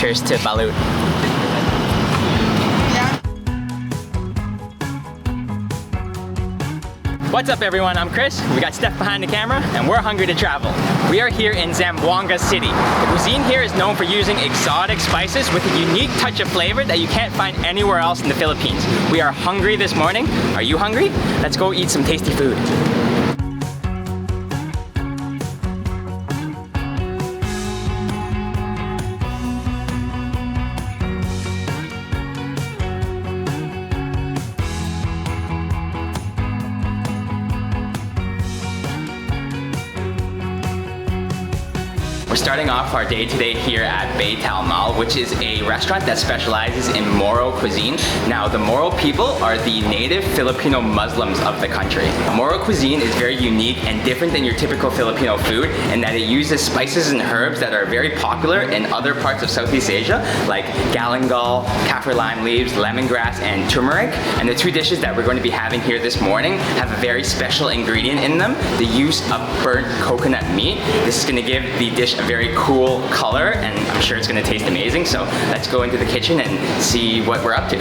Cheers to balut. What's up everyone, I'm Chris. We got Steph behind the camera and we're hungry to travel. We are here in Zamboanga City. The cuisine here is known for using exotic spices with a unique touch of flavor that you can't find anywhere else in the Philippines. We are hungry this morning. Are you hungry? Let's go eat some tasty food. We're starting off our day today here at Bay Tal Mall, which is a restaurant that specializes in Moro cuisine. Now, the Moro people are the native Filipino Muslims of the country. Moro cuisine is very unique and different than your typical Filipino food in that it uses spices and herbs that are very popular in other parts of Southeast Asia, like galangal, kaffir lime leaves, lemongrass, and turmeric. And the two dishes that we're going to be having here this morning have a very special ingredient in them, the use of burnt coconut meat. This is going to give the dish a very cool color, and I'm sure it's gonna taste amazing. So let's go into the kitchen and see what we're up to.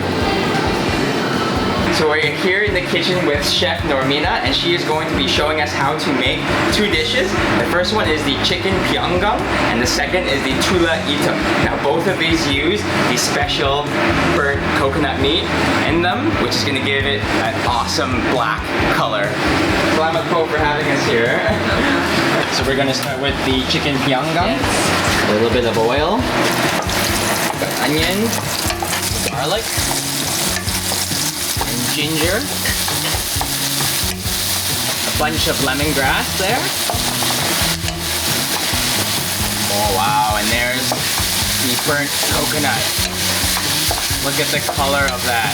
So we're here in the kitchen with Chef Normina, and she is going to be showing us how to make two dishes. The first one is the chicken pianggang, and the second is the tula itom. Now both of these use the special burnt coconut meat in them, which is gonna give it an awesome black color. Salamat po for having us here. So we're gonna start with the chicken pianggang. A little bit of oil, onion, garlic, and ginger. A bunch of lemongrass there. Oh wow, and there's the burnt coconut. Look at the color of that.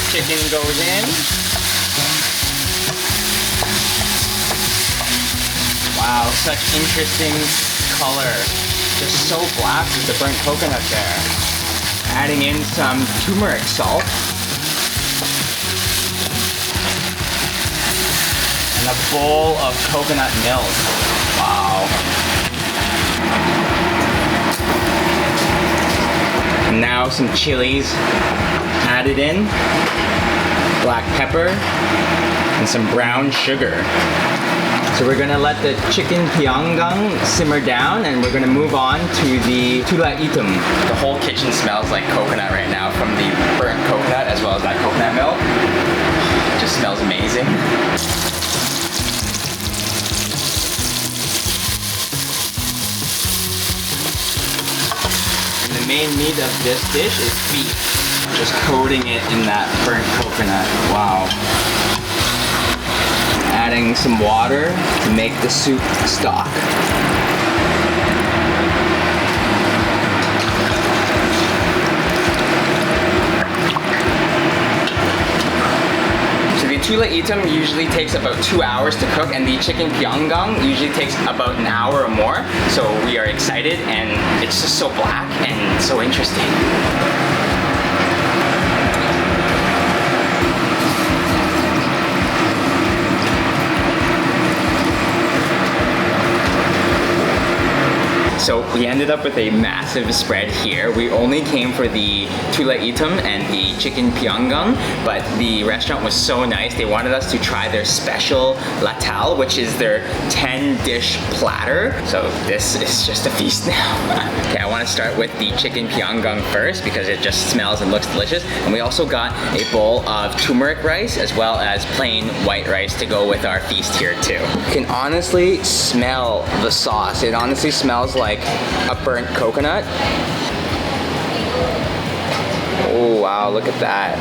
Chicken goes in. Wow, such interesting color. Just so black with the burnt coconut there. Adding in some turmeric salt. And a bowl of coconut milk. Wow. And now some chilies added in. Black pepper and some brown sugar. So we're gonna let the chicken pianggang simmer down, and we're gonna move on to the tula itom. The whole kitchen smells like coconut right now from the burnt coconut as well as that coconut milk. It just smells amazing. And the main meat of this dish is beef. Just coating it in that burnt coconut. Wow. Adding some water to make the soup stock. So the tula itom usually takes about 2 hours to cook, and the chicken pianggang usually takes about an hour or more. So we are excited, and it's just so black and so interesting. So we ended up with a massive spread here. We only came for the tula itom and the chicken pianggang, but the restaurant was so nice. They wanted us to try their special latal, which is their 10-dish platter. So this is just a feast now. Okay, I want to start with the chicken pianggang first because it just smells and looks delicious. And we also got a bowl of turmeric rice as well as plain white rice to go with our feast here too. You can honestly smell the sauce. It honestly smells like a burnt coconut. Oh wow, look at that.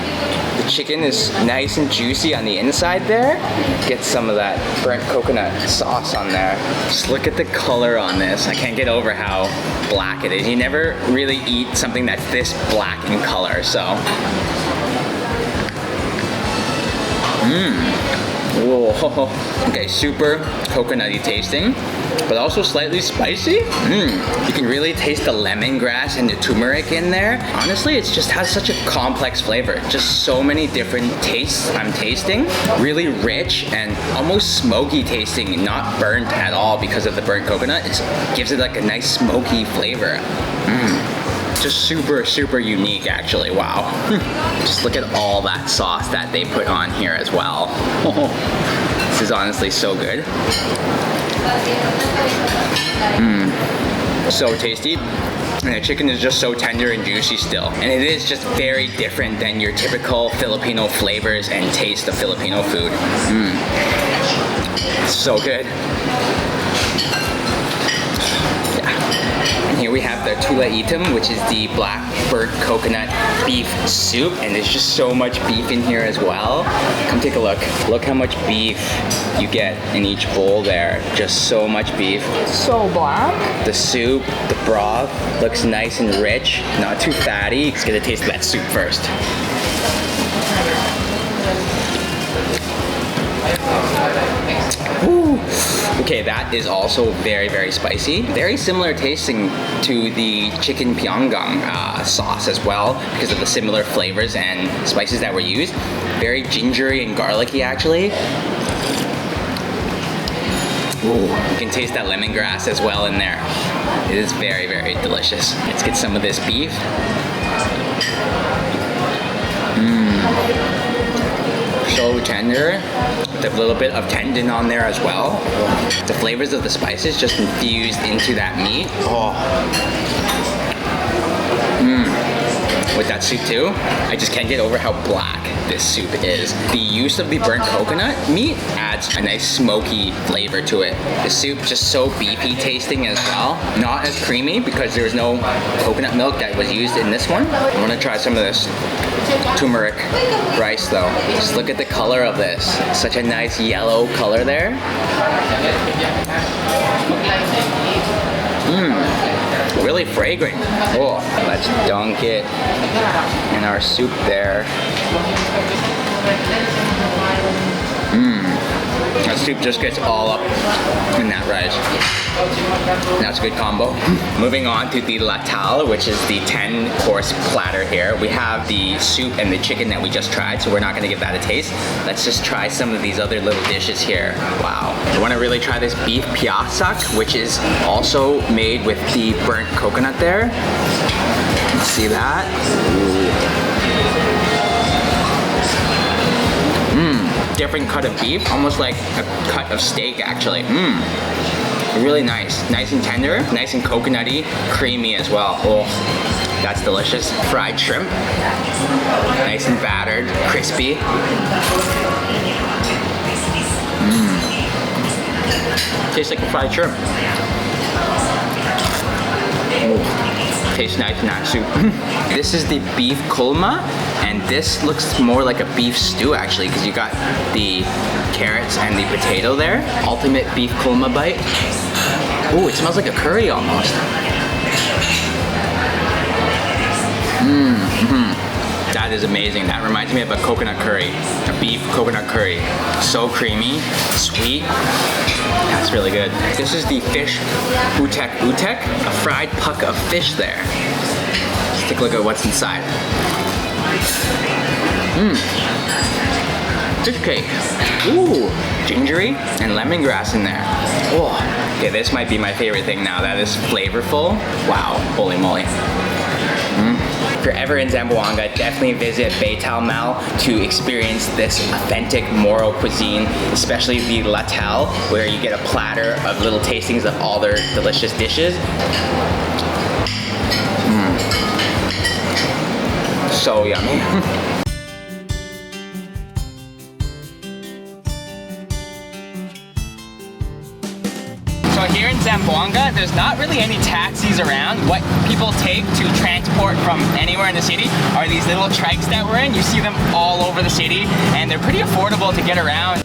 The chicken is nice and juicy on the inside there. Get some of that burnt coconut sauce on there. Just look at the color on this. I can't get over how black it is. You never really eat something that's this black in color, so. Whoa. Okay, super coconutty tasting. but also slightly spicy. You can really taste the lemongrass and the turmeric in there. Honestly, it just has such a complex flavor. Just so many different tastes I'm tasting. Really rich and almost smoky tasting, not burnt at all because of the burnt coconut. It gives it like a nice smoky flavor. Just super, super unique actually, wow. Just look at all that sauce that they put on here as well. This is honestly so good. So tasty. And the chicken is just so tender and juicy still. And it is just very different than your typical Filipino flavors and taste of Filipino food. So good. And here we have the tula itim, which is the black burnt coconut beef soup. And there's just so much beef in here as well. Come take a look. Look how much beef you get in each bowl there. Just so much beef. So black. The soup, the broth, looks nice and rich, not too fatty. Let's get a taste of that soup first. Woo. Okay, that is also very, very spicy. Very similar tasting to the chicken pianggang sauce as well because of the similar flavors and spices that were used. Very gingery and garlicky actually. Ooh, you can taste that lemongrass as well in there. It is very, very delicious. Let's get some of this beef. So tender, with a little bit of tendon on there as well. The flavors of the spices just infused into that meat. With that soup too, I just can't get over how black this soup is. The use of the burnt coconut meat adds a nice smoky flavor to it. The soup just so beefy tasting as well. Not as creamy because there's no coconut milk that was used in this one. I'm gonna try some of this turmeric rice though. Just look at the color of this. Such a nice yellow color there. Really fragrant. Oh, let's dunk it in our soup there. That soup just gets all up in that rice. That's a good combo. Moving on to the latal, which is the 10-course platter here. We have the soup and the chicken that we just tried, so we're not gonna give that a taste. Let's just try some of these other little dishes here. Wow. I wanna really try this beef piasak, which is also made with the burnt coconut there. See that? Different cut of beef, almost like a cut of steak actually. Really nice and tender, nice and coconutty, creamy as well. Oh, that's delicious. Fried shrimp, nice and battered, crispy. Tastes like a fried shrimp. Tastes nice in that soup. This is the beef kulma, and this looks more like a beef stew actually, because you got the carrots and the potato there. Ultimate beef kulma bite. Ooh, it smells like a curry almost. That is amazing. That reminds me of a coconut curry, a beef coconut curry. So creamy, sweet. That's really good. This is the fish utek utek, a fried puck of fish there. Let's take a look at what's inside. Fish cake. Ooh, gingery and lemongrass in there. Oh, okay, this might be my favorite thing now. That is flavorful. Wow, holy moly. If you're ever in Zamboanga, definitely visit Baytal Mall to experience this authentic Moro cuisine, especially the latal, where you get a platter of little tastings of all their delicious dishes. So yummy. Here in Zamboanga, there's not really any taxis around. What people take to transport from anywhere in the city are these little trikes that we're in. You see them all over the city, and they're pretty affordable to get around.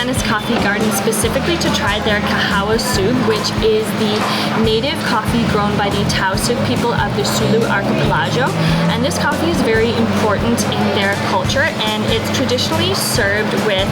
Dennis Coffee Garden specifically to try their Kahawa Sug, which is the native coffee grown by the Tausug people of the Sulu archipelago. And this coffee is very important in their culture, and it's traditionally served with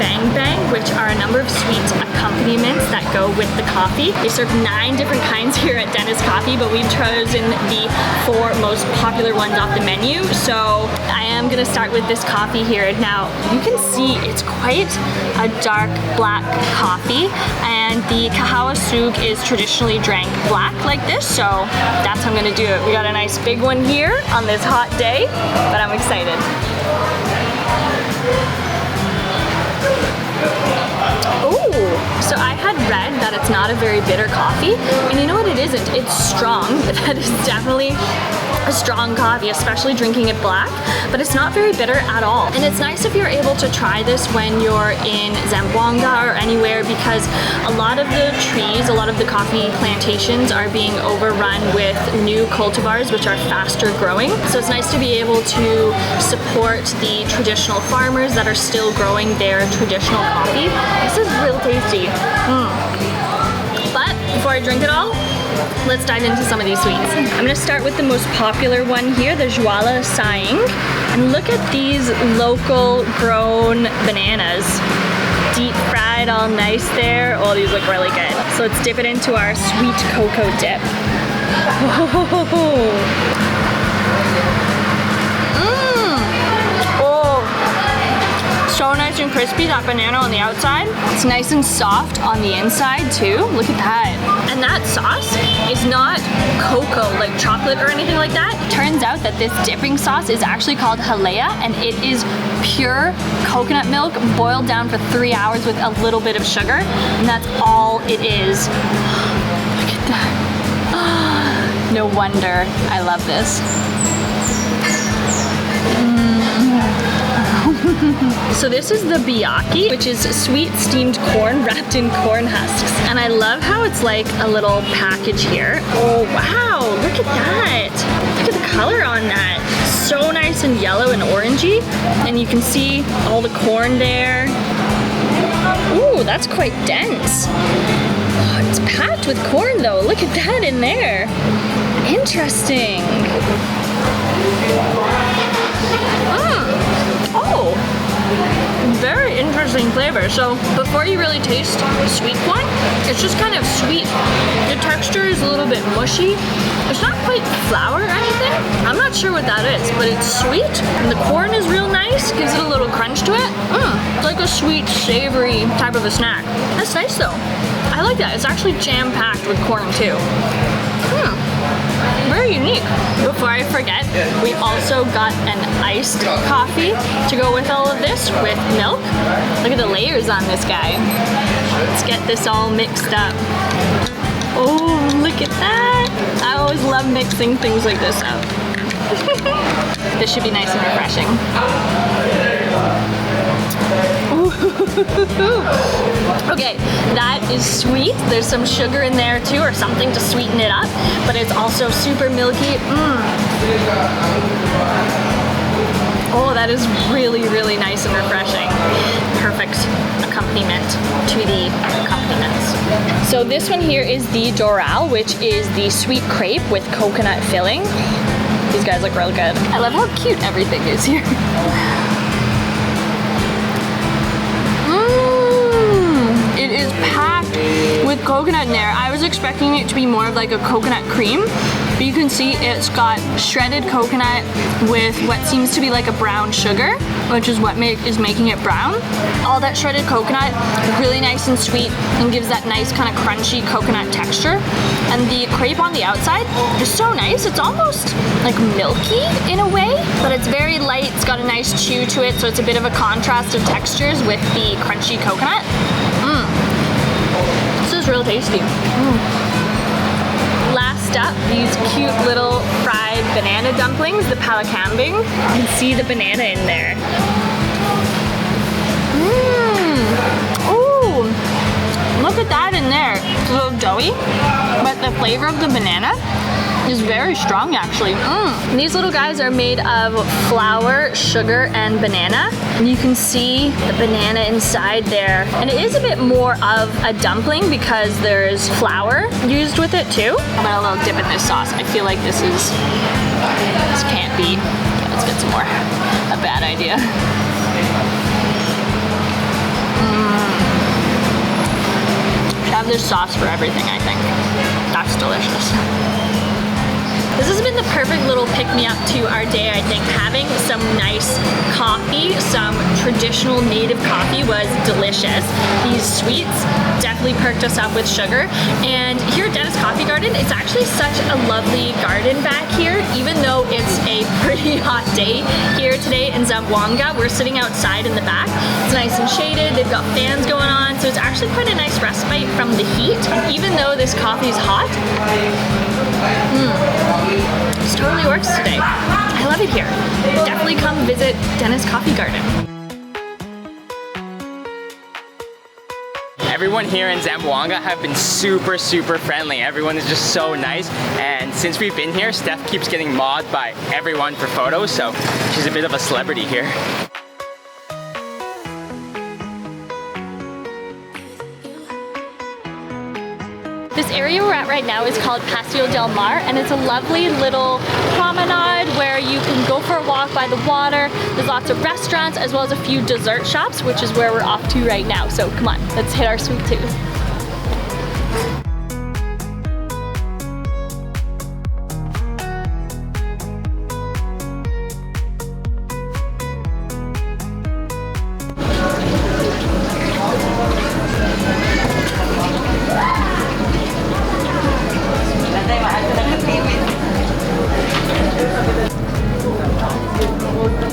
bang bang, which are a number of sweet accompaniments that go with the coffee. They serve 9 different kinds here at Dennis Coffee, but we've chosen the 4 most popular ones off the menu. So I am gonna start with this coffee here. Now you can see it's quite a dark black coffee, and the Kahawa Sug is traditionally drank black like this, so that's how I'm gonna do it. We got a nice big one here on this hot day, but I'm excited. Ooh, so I had read that it's not a very bitter coffee, and you know what, it isn't. It's strong. That is definitely a strong coffee, especially drinking it black, but it's not very bitter at all. And it's nice if you're able to try this when you're in Zamboanga or anywhere, because a lot of the trees, a lot of the coffee plantations are being overrun with new cultivars, which are faster growing. So it's nice to be able to support the traditional farmers that are still growing their traditional coffee. This is real tasty. But before I drink it all, let's dive into some of these sweets. I'm gonna start with the most popular one here, the Joala Saing. And look at these local grown bananas. Deep fried, all nice there. Oh, these look really good. So let's dip it into our sweet cocoa dip. So nice and crispy, that banana on the outside. It's nice and soft on the inside too. Look at that. And that sauce is not cocoa, like chocolate or anything like that. Turns out that this dipping sauce is actually called halea, and it is pure coconut milk boiled down for 3 hours with a little bit of sugar, and that's all it is. Look at that. No wonder I love this. So this is the biyaki, which is sweet steamed corn wrapped in corn husks. And I love how it's like a little package here. Oh wow, look at that. Look at the color on that. So nice and yellow and orangey. And you can see all the corn there. Ooh, that's quite dense. Oh, it's packed with corn though. Look at that in there. Interesting. Oh, very interesting flavor. So before you really taste the sweet one, it's just kind of sweet. The texture is a little bit mushy. It's not quite flour or anything. I'm not sure what that is, but it's sweet. And the corn is real nice, gives it a little crunch to it. It's like a sweet, savory type of a snack. That's nice though. I like that. It's actually jam-packed with corn too. Very unique. Before I forget, we also got an iced coffee to go with all of this with milk. Look at the layers on this guy. Let's get this all mixed up. Oh, look at that. I always love mixing things like this up. This should be nice and refreshing. Okay, that is sweet. There's some sugar in there too, or something to sweeten it up, but it's also super milky. Oh, that is really, really nice and refreshing. Perfect accompaniment to the accompaniments. So this one here is the Doral, which is the sweet crepe with coconut filling. These guys look real good. I love how cute everything is here. It is packed with coconut in there. I was expecting it to be more of like a coconut cream, but you can see it's got shredded coconut with what seems to be like a brown sugar, which is what is making it brown. All that shredded coconut, really nice and sweet, and gives that nice kind of crunchy coconut texture. And the crepe on the outside is so nice. It's almost like milky in a way, but it's very light. It's got a nice chew to it, so it's a bit of a contrast of textures with the crunchy coconut. This is real tasty. Last up, these cute little fried banana dumplings, the palakambing. You can see the banana in there. Ooh, look at that in there. a little doughy, but the flavor of the banana is very strong actually. These little guys are made of flour, sugar, and banana. And you can see the banana inside there. And it is a bit more of a dumpling because there's flour used with it too. I'm gonna a little dip in this sauce. I feel like this can't be, let's get some more, a bad idea. Should have this sauce for everything, I think. That's delicious. This has been the perfect little pick-me-up to our day, I think. Having some nice coffee, some traditional native coffee was delicious. These sweets definitely perked us up with sugar. And here at Dennis Coffee Garden, it's actually such a lovely garden back here. Even though it's a pretty hot day here today in Zamboanga, we're sitting outside in the back. It's nice and shaded, they've got fans going on, so it's actually quite a nice respite from the heat. Even though this coffee is hot, this totally works today. I love it here. Definitely come visit Dennis Coffee Garden. Everyone here in Zamboanga have been super, super friendly. Everyone is just so nice. And since we've been here, Steph keeps getting mobbed by everyone for photos, so she's a bit of a celebrity here. This area we're at right now is called Paseo del Mar, and it's a lovely little promenade where you can go for a walk by the water. There's lots of restaurants as well as a few dessert shops, which is where we're off to right now. So come on, let's hit our sweet tooth.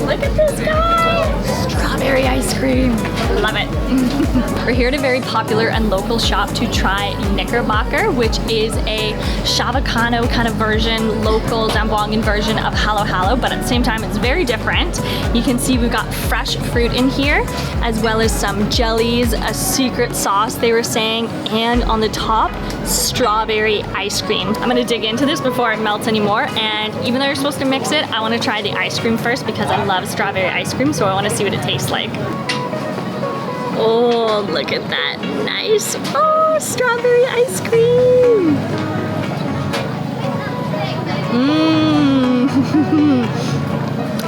Look at this guy! Strawberry ice cream. Love it. We're here at a very popular and local shop to try Knickerbocker, which is a Chavacano kind of version, local Zamboangan version of Halo Halo, but at the same time it's very different. You can see we've got fresh fruit in here, as well as some jellies, a secret sauce they were saying, and on the top, strawberry ice cream. I'm gonna dig into this before it melts anymore, and even though you're supposed to mix it, I wanna try the ice cream first because I love strawberry ice cream, so I wanna see what it tastes like. Oh, look at that. Nice. Oh, strawberry ice cream.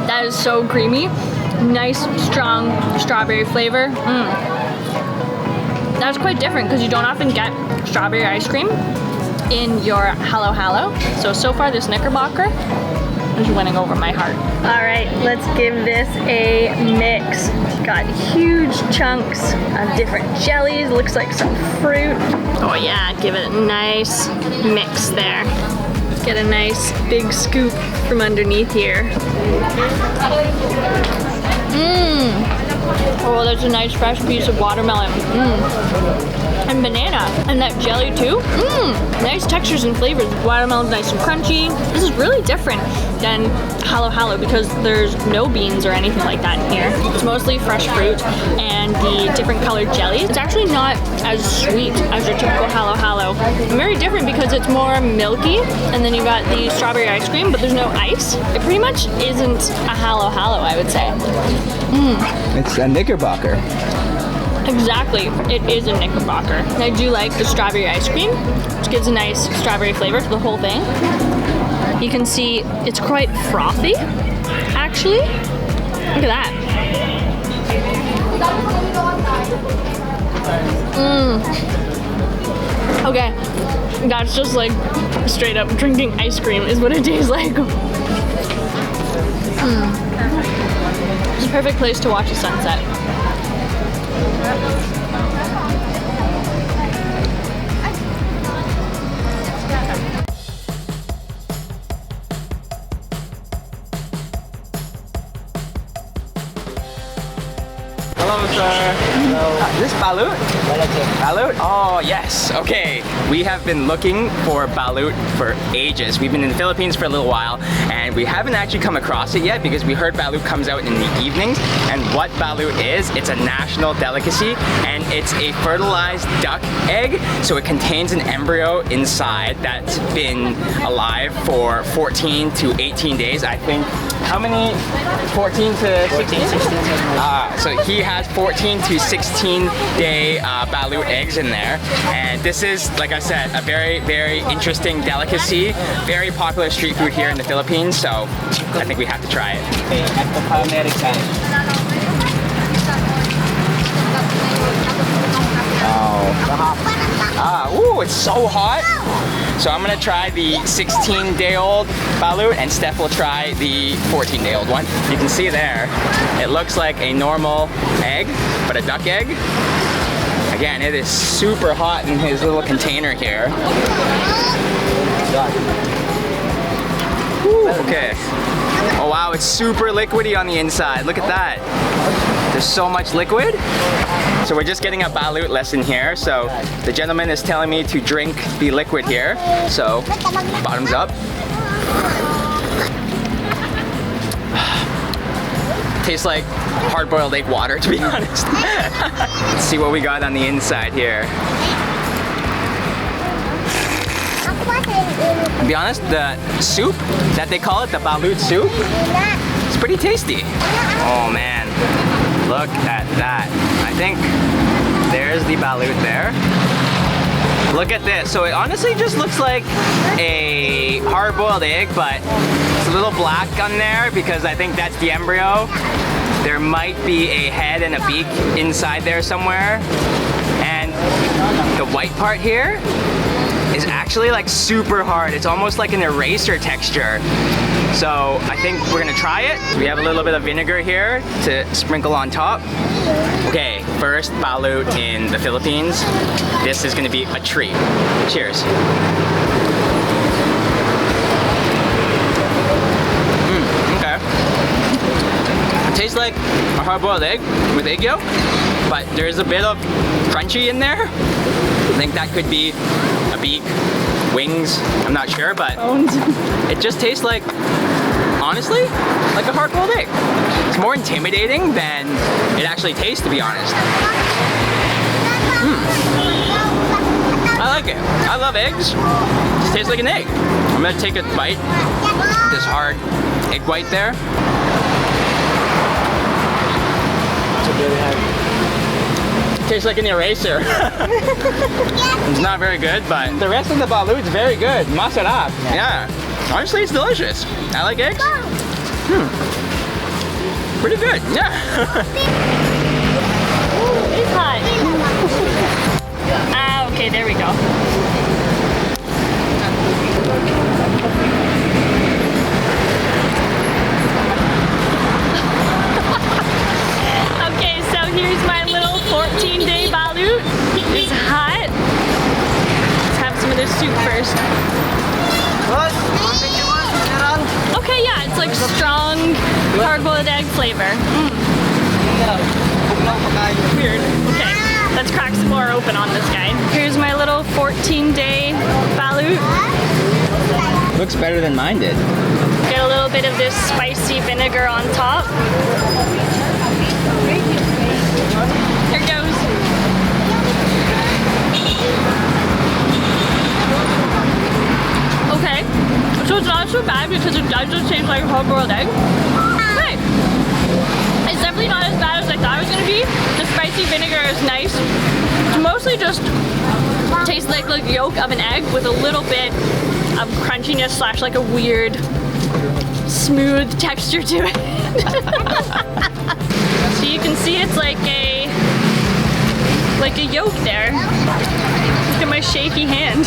That is so creamy. Nice, strong strawberry flavor. That's quite different because you don't often get strawberry ice cream in your Halo Halo. So far this Knickerbocker is winning over my heart. All right, let's give this a mix. Got huge chunks of different jellies, looks like some fruit. Oh yeah, give it a nice mix there. Get a nice big scoop from underneath here. Oh, that's a nice fresh piece of watermelon. And banana. And that jelly too. Nice textures and flavors. Watermelon's nice and crunchy. This is really different than Halo Halo because there's no beans or anything like that in here. It's mostly fresh fruit and the different colored jellies. It's actually not as sweet as your typical Halo Halo. Very different because it's more milky, and then you got the strawberry ice cream, but there's no ice. It pretty much isn't a Halo Halo, I would say. It's a Knickerbocker. Exactly, it is a Knickerbocker. And I do like the strawberry ice cream, which gives a nice strawberry flavor to the whole thing. You can see it's quite frothy, actually. Look at that. Okay, that's just like straight up drinking ice cream is what it tastes like. It's a perfect place to watch a sunset. Hello, sir. Hello. Is this balut? Balut. Oh, yes. Okay. we have been looking for balut for ages. We've been in the Philippines for a little while and we haven't actually come across it yet because we heard balut comes out in the evenings. And what balut is, it's a national delicacy and it's a fertilized duck egg. So it contains an embryo inside that's been alive for 14 to 18 days. I think, how many? 14 to 16? So he has 14 to 16 day balut eggs in there. And this is, like I said, a very, very interesting delicacy. Very popular street food here in the Philippines. So I think we have to try it. Ooh, it's so hot. So I'm gonna try the 16-day-old balut and Steph will try the 14-day-old one. You can see there, it looks like a normal egg, but a duck egg. Again, it is super hot in his little container here. Ooh, okay. Oh wow, it's super liquidy on the inside. Look at that. There's so much liquid. So we're just getting a balut lesson here. So the gentleman is telling me to drink the liquid here. So bottoms up. Tastes like hard-boiled egg water, to be honest. Let's see what we got on the inside here. To be honest, the soup that they call it, the balut soup, it's pretty tasty. Oh man, look at that. I think there's the balut there. Look at this. So it honestly just looks like a hard-boiled egg, but it's a little black on there because I think that's the embryo. There might be a head and a beak inside there somewhere. And the white part here is actually like super hard. It's almost like an eraser texture. So I think we're gonna try it. We have a little bit of vinegar here to sprinkle on top. Okay, first balut in the Philippines. This is gonna be a treat. Cheers. Okay. It tastes like a hard-boiled egg with egg yolk, but there's a bit of crunchy in there. I think that could be a beak, wings, I'm not sure, but it just tastes like, honestly, like a hard-boiled egg. It's more intimidating than it actually tastes, to be honest. I like it. I love eggs. It just tastes like an egg. I'm gonna take a bite. This hard egg white there. Tastes like an eraser. It's not very good, but the rest of the balut is very good. Masarap. Yeah. Honestly, it's delicious. I like eggs. Pretty good. Yeah. It's hot. Ah, okay, there we go. Okay, so here's my little 14-day balut. It's hot. Let's have some of this soup first. Okay, yeah, it's like strong hard-boiled egg flavor. Weird. Okay, let's crack some more open on this guy. Here's my little 14-day balut. Looks better than mine did. Get a little bit of this spicy vinegar on top. There it goes. Okay, so it's not so bad because it does just taste like a hard-boiled egg. Right. It's definitely not as bad as I thought it was gonna be. The spicy vinegar is nice. It's mostly just tastes like the yolk of an egg with a little bit of crunchiness slash like a weird smooth texture to it. So you can see it's like a yolk there. Look at my shaky hand.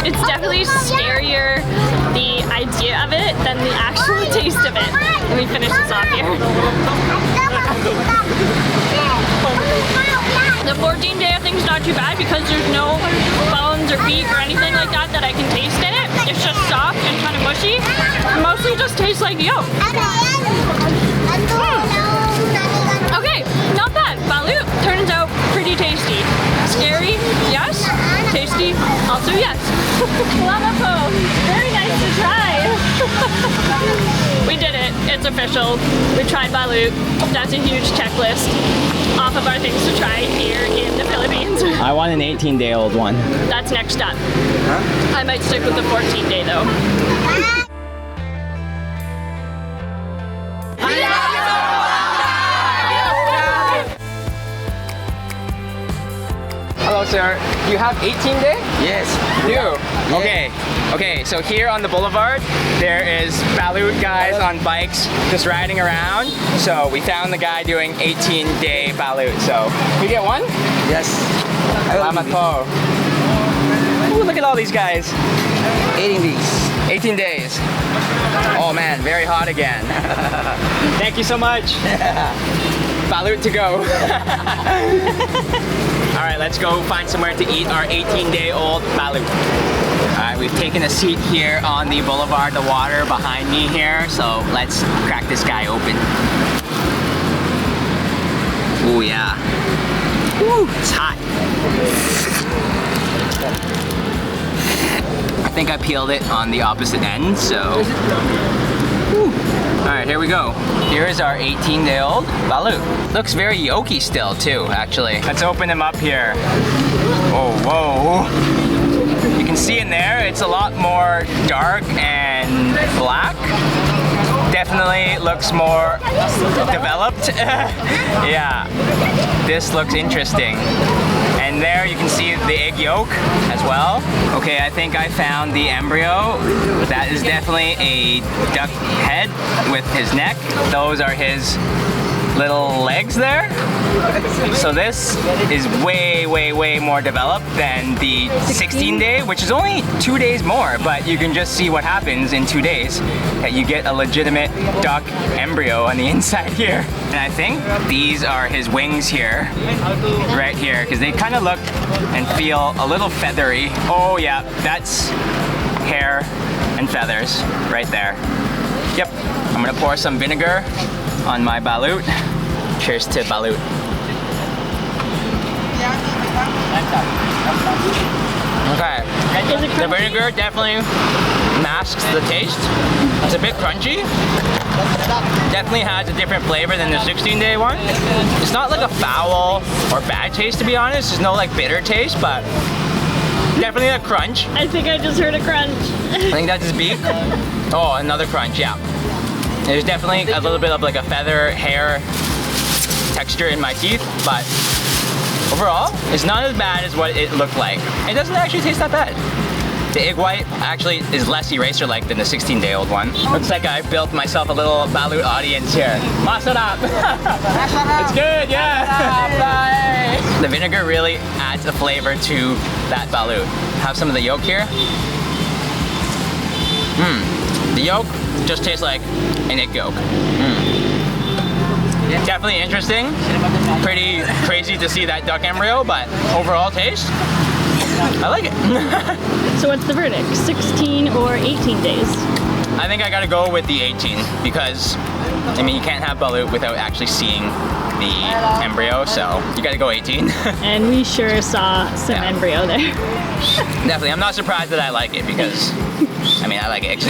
It's definitely scarier, the idea of it, than the actual taste of it. Let me finish this off here. The 14-day I think is not too bad because there's no bones or beak or anything like that that I can taste in it. It's just soft and kind of mushy. It mostly just tastes like yolk. Okay, not bad. Balut turns out pretty tasty. Scary, yes. Tastes tasty? Also yes. Salamat po. Very nice to try. We did it. It's official. We tried balut. That's a huge checklist off of our things to try here in the Philippines. I want an 18-day-old one. That's next up. I might stick with the 14-day though. Hello, sir. You have 18-day? Yes. You do? Okay, so here on the boulevard, there is balut guys on bikes just riding around. So we found the guy doing 18-day balut. So, we get one? Yes. Salamat po. Ooh, look at all these guys. 18 days. 18 days. Oh man, very hot again. Thank you so much. Balut to go. All right, let's go find somewhere to eat our 18-day-old balut. All right, we've taken a seat here on the boulevard, the water behind me here. So let's crack this guy open. Oh yeah. Woo, it's hot. I think I peeled it on the opposite end, so. Woo. All right, here we go. Here is our 18-day-old balut. Looks very yolky still too, actually. Let's open him up here. Oh, whoa. You can see in there, it's a lot more dark and black. Definitely looks more developed. Yeah, this looks interesting. And there you can see the egg yolk as well. Okay, I think I found the embryo. That is definitely a duck head with his neck. Those are his little legs there. So this is way, way, way more developed than the 16-day, which is only 2 days more, but you can just see what happens in 2 days, that you get a legitimate duck embryo on the inside here. And I think these are his wings here, right here, because they kind of look and feel a little feathery. Oh yeah, that's hair and feathers right there. Yep, I'm gonna pour some vinegar on my balut. Cheers to balut. Okay, the vinegar definitely masks the taste. It's a bit crunchy. Definitely has a different flavor than the 16-day one. It's not like a foul or bad taste, to be honest. There's no like bitter taste, but definitely a crunch. I think I just heard a crunch. I think that's his beak. Oh, another crunch, yeah. There's definitely a little bit of like a feather hair texture in my teeth, but overall, it's not as bad as what it looked like. It doesn't actually taste that bad. The egg white actually is less eraser-like than the 16-day-old one. Looks like I built myself a little balut audience here. Masarap! It's good, yeah! The vinegar really adds a flavor to that balut. Have some of the yolk here. The yolk just tastes like an egg yolk. Definitely interesting. Pretty crazy to see that duck embryo, but overall taste, I like it. So what's the verdict? 16 or 18 days? I think I gotta go with the 18 because, I mean, you can't have balut without actually seeing the embryo, so you gotta go 18. And we sure saw some embryo there. Definitely, I'm not surprised that I like it because, I mean, I like eggs.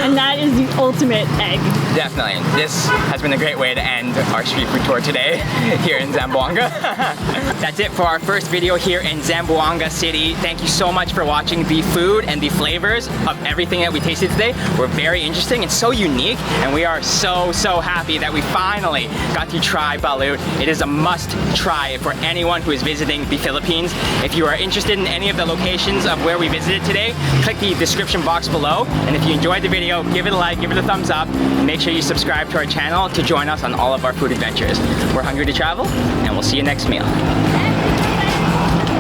And that is the ultimate egg. Definitely. This has been a great way to end our street food tour today here in Zamboanga. That's it for our first video here in Zamboanga City. Thank you so much for watching. The food and the flavors of everything that we tasted today were very interesting and so unique, and we are so happy that we finally got to try balut. It is a must try for anyone who is visiting the Philippines. If you are interested in any of the locations of where we visited today, click the description box below, and if you enjoyed the video, give it a like, give it a thumbs up, and make sure you subscribe to our channel to join us on all of our food adventures. We're hungry to travel, and we'll see you next meal.